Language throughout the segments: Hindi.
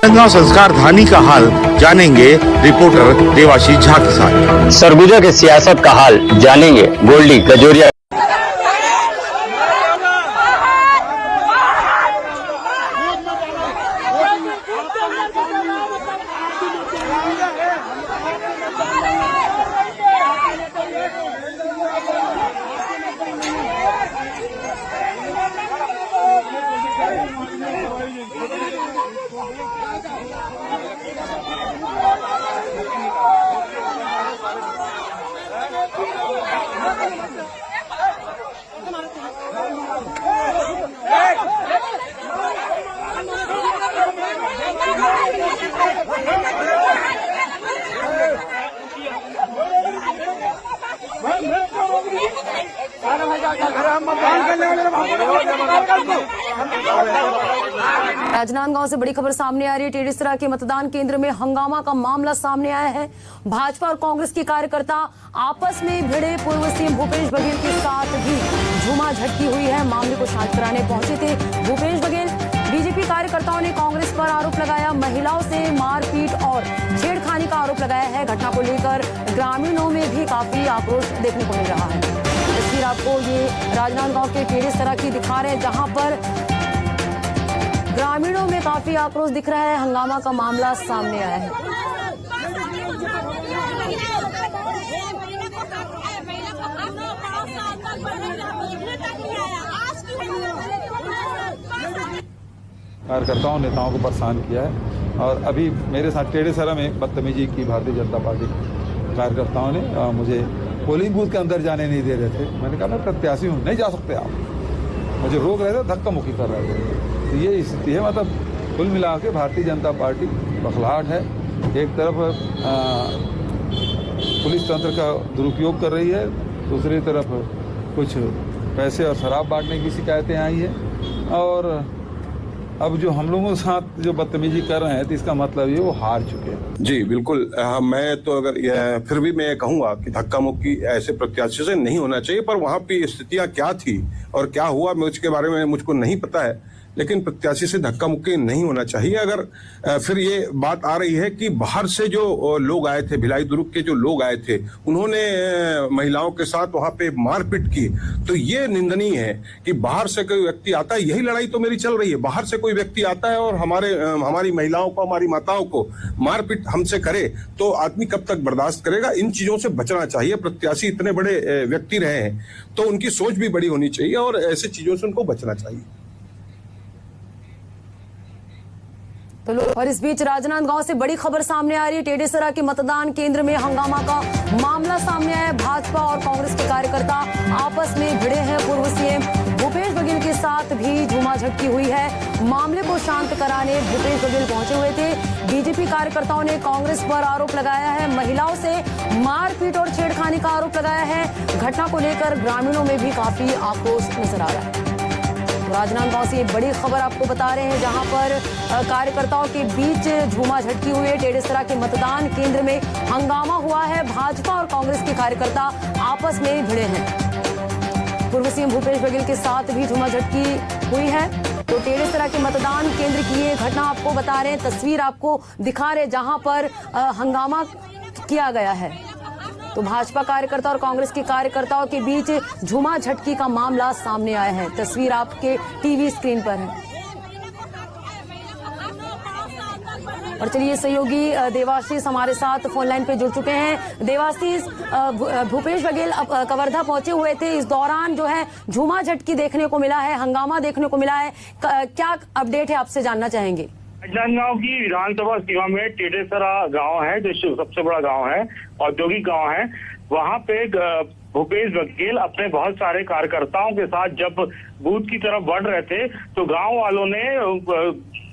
राजनांदगांव संस्कार धानी का हाल जानेंगे रिपोर्टर देवाशीष झा के साथ। सरगुजा के सियासत का हाल जानेंगे गोल्डी गजोरिया। राजनांदगांव से बड़ी खबर सामने आ रही है। टेढ़ीसरा के मतदान केंद्र में हंगामा का मामला सामने आया है। भाजपा और कांग्रेस के कार्यकर्ता आपस में भिड़े। पूर्व सीएम भूपेश बघेल के साथ भी झूमाझटकी हुई है। मामले को शांत कराने पहुंचे थे भूपेश बघेल। बीजेपी कार्यकर्ताओं ने कांग्रेस पर आरोप लगाया, महिलाओं से मारपीट और छेड़खानी का आरोप लगाया है। घटना को लेकर ग्रामीणों में भी काफी आक्रोश देखने को मिल रहा है। तस्वीर आपको ये राजनांदगांव के टेढ़ीसरा की दिखा रहे हैं, जहां पर ग्रामीणों में काफी आक्रोश दिख रहा है। हंगामा का मामला सामने आया है। कार्यकर्ताओं नेताओं को परेशान किया है और अभी मेरे साथ टेढ़ीसरा में बदतमीजी की भारतीय जनता पार्टी कार्यकर्ताओं ने मुझे पोलिंग बूथ के अंदर जाने नहीं दे रहे थे। मैंने कहा मैं प्रत्याशी हूँ, नहीं जा सकते आप। मुझे रोक रहे थे, धक्का मुक्की कर रहे थे। तो ये स्थिति है। मतलब कुल मिला के भारतीय जनता पार्टी बखलाहट है। एक तरफ पुलिस तंत्र का दुरुपयोग कर रही है, दूसरी तरफ कुछ पैसे और शराब बांटने की शिकायतें आई है। और अब जो हम लोगों के साथ जो बदतमीजी कर रहे हैं तो इसका मतलब ये वो हार चुके हैं। जी बिल्कुल। मैं तो अगर फिर भी मैं कहूंगा कि धक्का मुक्की ऐसे प्रत्याशी से नहीं होना चाहिए, पर वहां पे स्थितियां क्या थी और क्या हुआ उसके बारे में मुझको नहीं पता है, लेकिन प्रत्याशी से धक्का मुक्की नहीं होना चाहिए। अगर फिर ये बात आ रही है कि बाहर से जो लोग आए थे, भिलाई दुर्ग के जो लोग आए थे, उन्होंने महिलाओं के साथ वहां पे मारपीट की, तो ये निंदनीय है कि बाहर से कोई व्यक्ति आता है। यही लड़ाई तो मेरी चल रही है। बाहर से कोई व्यक्ति आता है और हमारी महिलाओं को, हमारी माताओं को मारपीट हमसे करे तो आदमी कब तक बर्दाश्त करेगा। इन चीजों से बचना चाहिए। प्रत्याशी इतने बड़े व्यक्ति रहे हैं तो उनकी सोच भी बड़ी होनी चाहिए और ऐसी चीजों से उनको बचना चाहिए। और इस बीच राजनांदगांव से बड़ी खबर सामने आ रही है। टेढ़ीसरा के मतदान केंद्र में हंगामा का मामला सामने आया है। भाजपा और कांग्रेस के कार्यकर्ता आपस में भिड़े हैं। पूर्व सीएम भूपेश बघेल के साथ भी झूमाझटकी हुई है। मामले को शांत कराने भूपेश बघेल पहुंचे हुए थे। बीजेपी कार्यकर्ताओं ने कांग्रेस पर आरोप लगाया है, महिलाओं से मारपीट और छेड़खानी का आरोप लगाया है। घटना को लेकर ग्रामीणों में भी काफी आक्रोश नजर आ रहा है। राजनांदगांव से ये बड़ी खबर आपको बता रहे हैं, जहां पर कार्यकर्ताओं के बीच झूमाझटकी हुई है। टेढ़ीसरा के मतदान केंद्र में हंगामा हुआ है। भाजपा और कांग्रेस के कार्यकर्ता आपस में भिड़े हैं। पूर्व सीएम भूपेश बघेल के साथ भी झूमाझटकी हुई है। तो टेढ़ीसरा के मतदान केंद्र की ये घटना आपको बता रहे हैं, तस्वीर आपको दिखा रहे हैं, जहां पर हंगामा किया गया है। तो भाजपा कार्यकर्ता और कांग्रेस के कार्यकर्ताओं के बीच झूमाझटकी का मामला सामने आया है। तस्वीर आपके टीवी स्क्रीन पर है। और चलिए, सहयोगी देवाशीष हमारे साथ फोन लाइन पे जुड़ चुके हैं। देवाशीष, भूपेश बघेल कवर्धा पहुंचे हुए थे। इस दौरान जो है झूमाझटकी देखने को मिला है, हंगामा देखने को मिला है। क्या अपडेट है, आपसे जानना चाहेंगे। राजनांदगांव की विधानसभा सीमा में टेढ़ीसरा गांव है, जो सबसे बड़ा गांव है, औद्योगिक गांव है। वहां पे भूपेश बघेल अपने बहुत सारे कार्यकर्ताओं के साथ जब बूथ की तरफ बढ़ रहे थे तो गांव वालों ने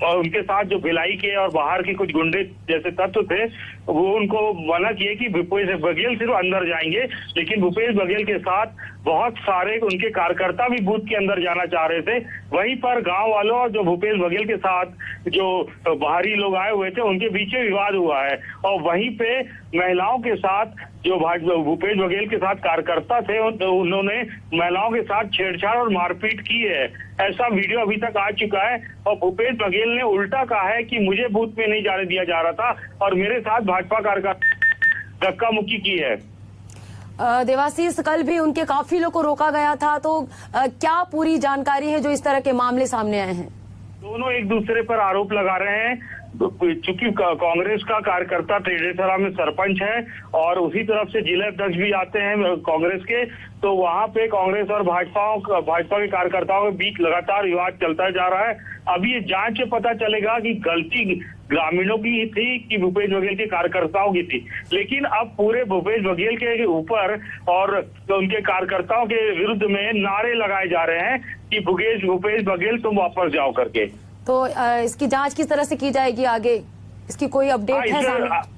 उनके साथ जो भिलाई के और बाहर के कुछ गुंडे जैसे तत्व थे वो उनको मना किए कि भूपेश बघेल सिर्फ अंदर जाएंगे, लेकिन भूपेश बघेल के साथ बहुत सारे उनके कार्यकर्ता भी बूथ के अंदर जाना चाह रहे थे। वहीं पर गांव वालों और जो भूपेश बघेल के साथ जो बाहरी लोग आए हुए थे उनके बीच में विवाद हुआ है और वहीं पे महिलाओं के साथ जो भाजपा भूपेश बघेल के साथ कार्यकर्ता थे उन्होंने महिलाओं के साथ छेड़छाड़ और मारपीट की है, ऐसा वीडियो अभी तक आ चुका है। और भूपेश बघेल ने उल्टा कहा है कि मुझे बूथ में नहीं जाने दिया जा रहा था और मेरे साथ भाजपा कार्यकर्ता धक्का मुक्की की है। देवाशीष, कल भी उनके काफिलों को रोका गया था, तो क्या पूरी जानकारी है जो इस तरह के मामले सामने आए हैं? दोनों एक दूसरे पर आरोप लगा रहे हैं। चूंकि कांग्रेस का कार्यकर्ता टेडेसरा में सरपंच है और उसी तरफ से जिला अध्यक्ष भी आते हैं कांग्रेस के, तो वहां पे कांग्रेस और भाजपा के कार्यकर्ताओं के बीच लगातार विवाद चलता जा रहा है। अभी ये जांच से पता चलेगा कि गलती ग्रामीणों की थी कि भूपेश बघेल के कार्यकर्ताओं की थी, लेकिन अब पूरे भूपेश बघेल के ऊपर और उनके कार्यकर्ताओं के विरुद्ध में नारे लगाए जा रहे हैं कि भूपेश बघेल तुम वापस जाओ करके। तो इसकी जांच किस तरह से की जाएगी आगे, इसकी कोई अपडेट है?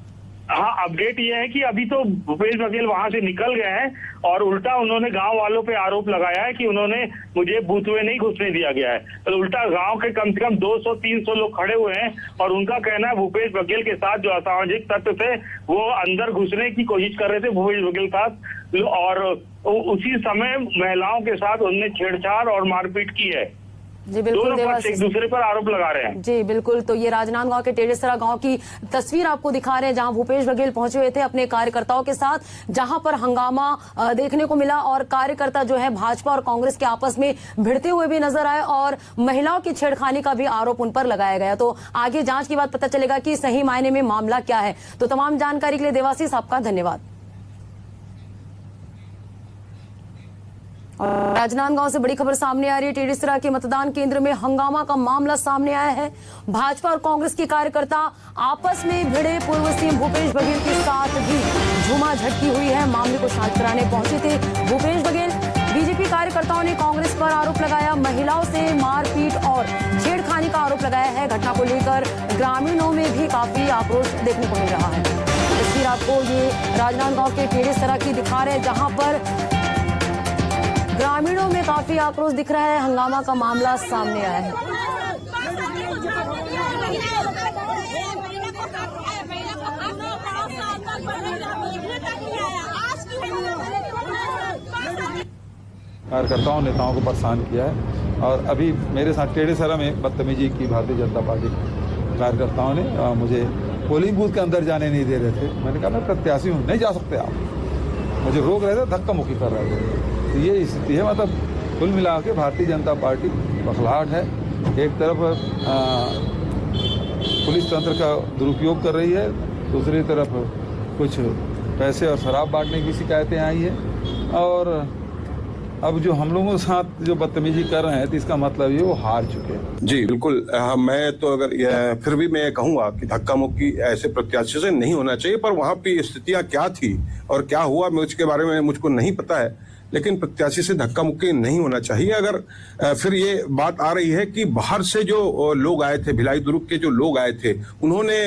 हाँ, अपडेट ये है कि अभी तो भूपेश बघेल वहां से निकल गए हैं और उल्टा उन्होंने गांव वालों पे आरोप लगाया है कि उन्होंने मुझे बूथ में नहीं घुसने दिया गया है। तो उल्टा गांव के कम से कम 200-300 लोग खड़े हुए हैं और उनका कहना है भूपेश बघेल के साथ जो असामाजिक तत्व थे वो अंदर घुसने की कोशिश कर रहे थे भूपेश बघेल के साथ, और उसी समय महिलाओं के साथ उन्होंने छेड़छाड़ और मारपीट की है। जी बिल्कुल, एक दूसरे पर आरोप लगा रहे हैं। जी बिल्कुल, तो ये राजनांदगांव के टेडेसरा गांव की तस्वीर आपको दिखा रहे हैं जहां भूपेश बघेल पहुंचे हुए थे अपने कार्यकर्ताओं के साथ, जहां पर हंगामा देखने को मिला और कार्यकर्ता जो है भाजपा और कांग्रेस के आपस में भिड़ते हुए भी नजर आए और महिलाओं की छेड़खानी का भी आरोप उन पर लगाया गया। तो आगे जांच के बाद पता चलेगा कि सही मायने में मामला क्या है। तो तमाम जानकारी के लिए देवाशीष आपका धन्यवाद। और राजनांदगांव से बड़ी खबर सामने आ रही है। टेडेसरा के मतदान केंद्र में हंगामा का मामला सामने आया है। भाजपा और कांग्रेस के कार्यकर्ता आपस में भिड़े। पूर्व सीएम भूपेश बघेल के साथ भी झूमा झटकी हुई है। मामले को शांत कराने पहुंचे थे भूपेश बघेल। बीजेपी कार्यकर्ताओं ने कांग्रेस पर आरोप लगाया, महिलाओं से मारपीट और छेड़खानी का आरोप लगाया है। घटना को लेकर ग्रामीणों में भी काफी आक्रोश देखने को मिल रहा है। तस्वीर आपको ये राजनांदगांव के टेडेसरा की दिखा रहे हैं जहां पर ग्रामीणों में काफी आक्रोश दिख रहा है। हंगामा का मामला सामने आया है। कार्यकर्ताओं नेताओं को परेशान किया है और अभी मेरे साथ टेडेसरा में बदतमीजी की भारतीय जनता पार्टी कार्यकर्ताओं ने मुझे पोलिंग बूथ के अंदर जाने नहीं दे रहे थे। मैंने कहा मैं प्रत्याशी हूँ, नहीं जा सकते आप, मुझे रोक रहे थे, धक्का मुक्की कर रहे थे। तो ये स्थिति है। मतलब कुल मिला के भारतीय जनता पार्टी बखलाहट है। एक तरफ पुलिस तंत्र का दुरुपयोग कर रही है, दूसरी तरफ कुछ पैसे और शराब बांटने की शिकायतें आई है और अब जो हम लोगों के साथ जो बदतमीजी कर रहे हैं तो इसका मतलब ये वो हार चुके हैं। जी बिल्कुल, मैं तो अगर फिर भी मैं कहूंगा कि धक्का मुक्की ऐसे प्रत्याशी से नहीं होना चाहिए, पर वहां पे स्थितियां क्या थी और क्या हुआ उसके बारे में मुझको नहीं पता है, लेकिन प्रत्याशी से धक्का मुक्की नहीं होना चाहिए। अगर फिर ये बात आ रही है कि बाहर से जो लोग आए थे, भिलाई दुर्ग के जो लोग आए थे, उन्होंने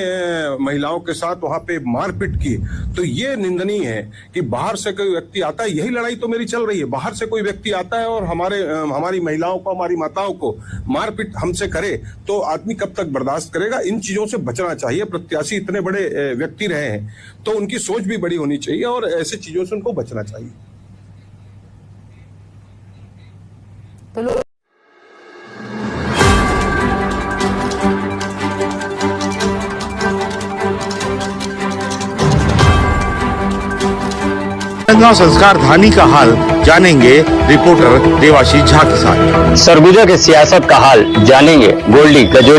महिलाओं के साथ वहां पे मारपीट की, तो ये निंदनीय है कि बाहर से कोई व्यक्ति आता है। यही लड़ाई तो मेरी चल रही है, बाहर से कोई व्यक्ति आता है और हमारी महिलाओं को, हमारी माताओं को मारपीट हमसे करे तो आदमी कब तक बर्दाश्त करेगा। इन चीजों से बचना चाहिए। प्रत्याशी इतने बड़े व्यक्ति रहे हैं तो उनकी सोच भी बड़ी होनी चाहिए और ऐसी चीजों से उनको बचना चाहिए। तो लोग संस्कार धानी का हाल जानेंगे रिपोर्टर देवाशीष झा के साथ। सरगुजा के सियासत का हाल जानेंगे गोल्डी गजोरी।